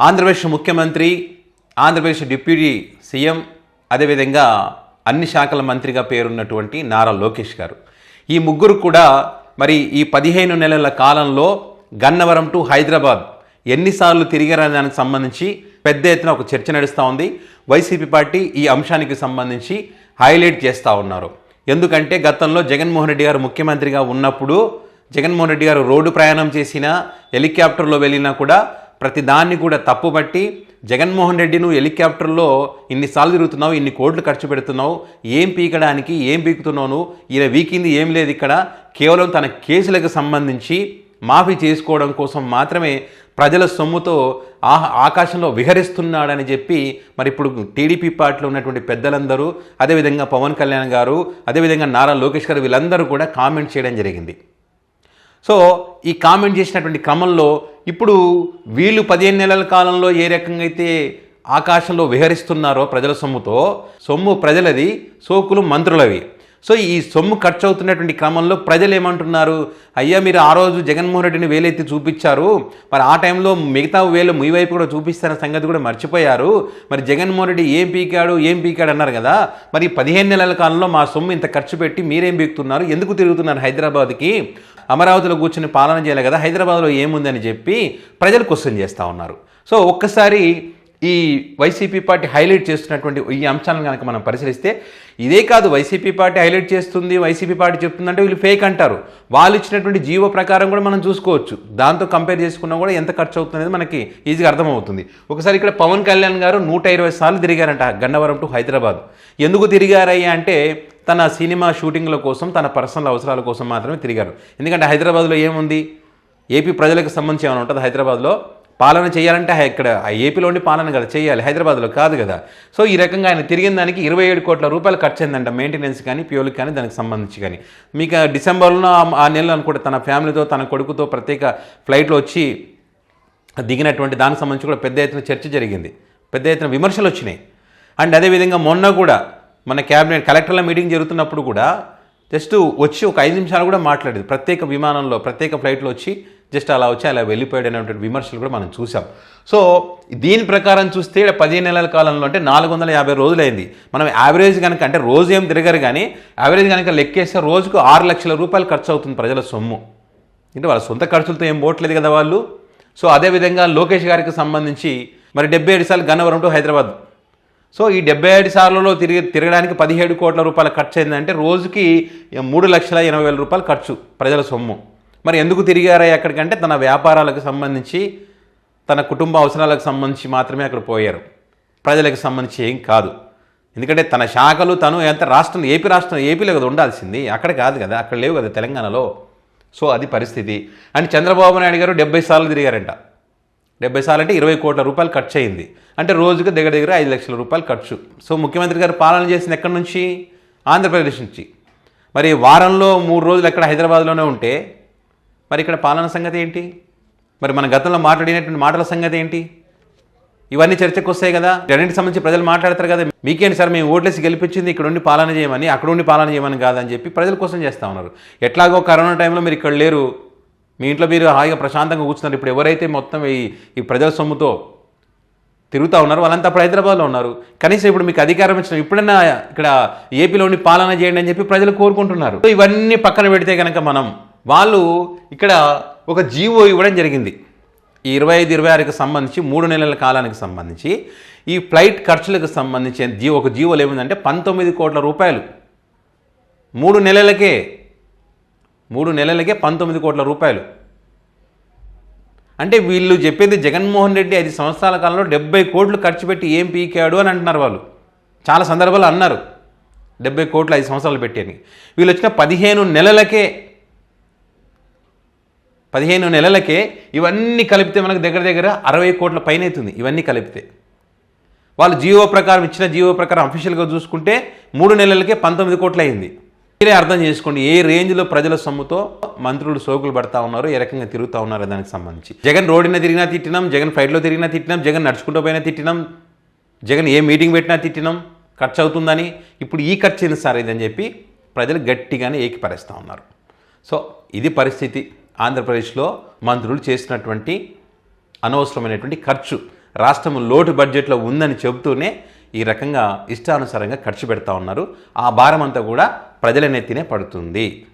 ఆంధ్రప్రదేశ్ ముఖ్యమంత్రి, Andhra Pradesh deputy CM, అదేవిధంగా అన్ని శాఖల మంత్రిగా పేరున్నటువంటి నారా లోకేష్ గారు. ఈ ముగ్గురు కూడా మరి ఈ 15 నెలల కాలంలో గన్నవరం టు హైదరాబాద్ ఎన్నిసార్లు తిరిగారనే దానికి సంబంధించి పెద్ద ఎత్తున ఒక చర్చ నడుస్తూ ఉంది. వైసీపీ పార్టీ ఈ అంశానికి సంబంధించి హైలైట్ చేస్తూ ఉన్నారు. ఎందుకంటే గతంలో జగన్మోహన్ రెడ్డి గారు ముఖ్యమంత్రిగా ఉన్నప్పుడు జగన్మోహన్ రెడ్డి గారు రోడ్డు ప్రయాణం చేసినా, హెలికాప్టర్లో వెళ్ళినా కూడా ప్రతి దాన్ని కూడా తప్పుపట్టి జగన్మోహన్ రెడ్డి నువ్వు హెలికాప్టర్లో ఇన్నిసార్లు తిరుగుతున్నావు, ఇన్ని కోట్లు ఖర్చు పెడుతున్నావు, ఏం పీకడానికి ఏం పీకుతున్నావు నువ్వు, ఈయన వీకింది ఏం లేదు, ఇక్కడ కేవలం తన కేసులకు సంబంధించి మాఫీ చేసుకోవడం కోసం మాత్రమే ప్రజల సొమ్ముతో ఆకాశంలో విహరిస్తున్నాడని చెప్పి మరి ఇప్పుడు టీడీపీ పార్టీలో ఉన్నటువంటి పెద్దలందరూ, అదేవిధంగా పవన్ కళ్యాణ్ గారు, అదేవిధంగా నారా లోకేష్ గారు వీళ్ళందరూ కూడా కామెంట్ చేయడం జరిగింది. సో ఈ కామెంట్ చేసినటువంటి క్రమంలో ఇప్పుడు వీళ్ళు 15 నెలల కాలంలో ఏ రకంగా అయితే ఆకాశంలో విహరిస్తున్నారో ప్రజల సొమ్ముతో, సొమ్ము ప్రజలది, సోకులు మంత్రులవి. సో ఈ సొమ్ము ఖర్చు అవుతున్నటువంటి క్రమంలో ప్రజలు ఏమంటున్నారు, అయ్యా మీరు ఆ రోజు జగన్మోహన్ రెడ్డిని వేలెత్తి చూపించారు, మరి ఆ టైంలో మిగతా వేలు మీ వైపు కూడా చూపిస్తున్న సంగతి కూడా మర్చిపోయారు, మరి జగన్మోహన్ రెడ్డి ఏం పీకాడు అన్నారు కదా, మరి 15 నెలల కాలంలో మా సొమ్ము ఇంత ఖర్చు పెట్టి మీరేం పీకుతున్నారు, ఎందుకు తిరుగుతున్నారు హైదరాబాద్కి, అమరావతిలో కూర్చొని పాలన చేయాలి కదా, హైదరాబాద్లో ఏముందని చెప్పి ప్రజలు క్వశ్చన్ చేస్తూ ఉన్నారు. సో ఒక్కసారి ఈ వైసీపీ పార్టీ హైలైట్ చేస్తున్నటువంటి ఈ అంశాలను కనుక మనం పరిశీలిస్తే, ఇదే కాదు వైసీపీ పార్టీ హైలైట్ చేస్తుంది, వైసీపీ పార్టీ చెప్తుందంటే వీళ్ళు ఫేక్ అంటారు. వాళ్ళు ఇచ్చినటువంటి జీవో ప్రకారం కూడా మనం చూసుకోవచ్చు, దాంతో కంపేర్ చేసుకున్నా కూడా ఎంత ఖర్చు అవుతుంది మనకి ఈజీగా అర్థమవుతుంది. ఒకసారి ఇక్కడ పవన్ కళ్యాణ్ గారు 120 సార్లు తిరిగారంట గన్నవరం టు హైదరాబాద్. ఎందుకు తిరిగారయ్యా అంటే తన సినిమా షూటింగ్ల కోసం, తన పర్సనల్ అవసరాల కోసం మాత్రమే తిరిగారు. ఎందుకంటే హైదరాబాద్లో ఏముంది, ఏపీ ప్రజలకు సంబంధించి ఏమైనా ఉంటుంది హైదరాబాద్లో? పాలన చేయాలంటే ఇక్కడ ఏపీలోని పాలన కదా చేయాలి, హైదరాబాద్లో కాదు కదా. సో ఈ రకంగా ఆయన తిరిగిన దానికి 27 కోట్ల రూపాయలు ఖర్చు అయిందంట, మెయింటెనెన్స్ కానీ, ఫ్యూల్కి కానీ, దానికి సంబంధించి కానీ. మీకు డిసెంబర్లో ఆ నెలలో అనుకుంటే తన ఫ్యామిలీతో, తన కొడుకుతో ప్రత్యేక ఫ్లైట్లో వచ్చి దిగినటువంటి దానికి సంబంధించి కూడా పెద్ద ఎత్తున చర్చ జరిగింది, పెద్ద ఎత్తున విమర్శలు వచ్చినాయి. అండ్ అదేవిధంగా మొన్న కూడా మన క్యాబినెట్ కలెక్టర్ల మీటింగ్ జరుగుతున్నప్పుడు కూడా జస్ట్ వచ్చి ఒక 5 నిమిషాలు కూడా మాట్లాడేది, ప్రత్యేక విమానంలో ప్రత్యేక ఫ్లైట్లో వచ్చి జస్ట్ అలా వచ్చి అలా వెళ్ళిపోయాడు అనేటువంటి విమర్శలు కూడా మనం చూసాం. సో దీని ప్రకారం చూస్తే 15 నెలల కాలంలో అంటే 450 రోజులైంది. మనం యావరేజ్ కనుక అంటే రోజు ఏం తిరగరు కానీ యావరేజ్ కనుక లెక్కేస్తే రోజుకు 6 లక్షల రూపాయలు ఖర్చు అవుతుంది ప్రజల సొమ్ము. అంటే వాళ్ళ సొంత ఖర్చులతో ఏం పోవట్లేదు కదా వాళ్ళు. సో అదేవిధంగా లోకేష్ గారికి సంబంధించి మరి 77 సార్లు గన్నవరం టు హైదరాబాద్. సో ఈ 77 సార్లలో తిరగడానికి 17 కోట్ల రూపాయల ఖర్చు అయిందంటే రోజుకి 3,80,000 రూపాయలు ఖర్చు ప్రజల సొమ్ము. మరి ఎందుకు తిరిగారా అక్కడికంటే తన వ్యాపారాలకు సంబంధించి, తన కుటుంబ అవసరాలకు సంబంధించి మాత్రమే అక్కడ పోయారు, ప్రజలకు సంబంధించి ఏం కాదు. ఎందుకంటే తన శాఖలు తను ఎంత రాష్ట్రం, ఏపీలో కదా ఉండాల్సింది, అక్కడ కాదు కదా, అక్కడ లేవు కదా తెలంగాణలో. సో అది పరిస్థితి. అండ్ చంద్రబాబు నాయుడు గారు 70 సార్లు తిరిగారంట. 70 సార్లు అంటే 20 కోట్ల రూపాయలు ఖర్చు అయింది. అంటే రోజుకు దగ్గర 5 లక్షల రూపాయలు ఖర్చు. సో ముఖ్యమంత్రి గారు పాలన చేసింది ఎక్కడి నుంచి? ఆంధ్రప్రదేశ్ నుంచి. మరి వారంలో 3 రోజులు ఎక్కడ హైదరాబాద్లోనే ఉంటే మరి ఇక్కడ పాలన సంగతి ఏంటి? మరి మన గతంలో మాట్లాడినటువంటి మాటల సంగతి ఏంటి? ఇవన్నీ చర్చకు వస్తాయి కదా, రెండింటికి సంబంధించి ప్రజలు మాట్లాడతారు కదా. మీకేంటి సార్ మేము ఓట్లేసి గెలిపించింది ఇక్కడ ఉండి పాలన చేయమని, అక్కడ ఉండి పాలన చేయమని కాదని చెప్పి ప్రజల కోసం చేస్తూ ఉన్నారు. ఎట్లాగో కరోనా టైంలో మీరు ఇక్కడ లేరు, మీ ఇంట్లో మీరు హాయిగా ప్రశాంతంగా కూర్చున్నారు. ఇప్పుడు ఎవరైతే మొత్తం ఈ ప్రజల సొమ్ముతో తిరుగుతూ ఉన్నారు వాళ్ళంతా అప్పుడు హైదరాబాద్లో ఉన్నారు. కనీసం ఇప్పుడు మీకు అధికారం ఇచ్చిన ఇప్పుడన్నా ఇక్కడ ఏపీలోని పాలన చేయండి అని చెప్పి ప్రజలు కోరుకుంటున్నారు. ఇవన్నీ పక్కన పెడితే కనుక వాళ్ళు ఇక్కడ ఒక జీవో ఇవ్వడం జరిగింది. ఈ 25-26కి సంబంధించి 3 నెలల కాలానికి సంబంధించి ఈ ఫ్లైట్ ఖర్చులకు సంబంధించి ఒక జీవోలో ఏముందంటే 19 కోట్ల రూపాయలు 3 నెలలకే 19 కోట్ల రూపాయలు. అంటే వీళ్ళు చెప్పేది జగన్మోహన్ రెడ్డి 5 సంవత్సరాల కాలంలో 70 కోట్లు ఖర్చు పెట్టి ఏం పీకాడు అని అంటున్నారు. వాళ్ళు చాలా సందర్భాలు అన్నారు 70 కోట్లు 5 సంవత్సరాలు పెట్టి అని. వీళ్ళు వచ్చిన 15 నెలలకే ఇవన్నీ కలిపితే మనకు దగ్గర 60 కోట్ల పైన అవుతుంది. ఇవన్నీ కలిపితే వాళ్ళు ఇచ్చిన జీవో ప్రకారం అఫీషియల్గా చూసుకుంటే 3 నెలలకే 19 కోట్లు అయింది. మీరే అర్థం చేసుకోండి ఏ రేంజ్లో ప్రజల సొమ్ముతో మంత్రులు సోకులు పడతా ఉన్నారు, ఏ రకంగా తిరుగుతూ ఉన్నారు దానికి సంబంధించి. జగన్ రోడ్డున తిరిగినా తిట్టినాం, జగన్ ఫ్లైట్లో తిరిగినా తిట్టినాం, జగన్ నడుచుకుంటూ పోయినా తిట్టినాం, జగన్ ఏ మీటింగ్ పెట్టినా తిట్టినాం, ఖర్చు అవుతుందని. ఇప్పుడు ఈ ఖర్చు ఏంది సార్ ఇదని చెప్పి ప్రజలు గట్టిగానే ఏకిపరుస్తూ ఉన్నారు. సో ఇది పరిస్థితి. ఆంధ్రప్రదేశ్లో మంత్రులు చేసినటువంటి అనవసరమైనటువంటి ఖర్చు. రాష్ట్రం లోటు బడ్జెట్లో ఉందని చెబుతూనే ఈ రకంగా ఇష్టానుసారంగా ఖర్చు పెడతా ఉన్నారు. ఆ భారం అంతా కూడా ప్రజల నెత్తినే పడుతుంది.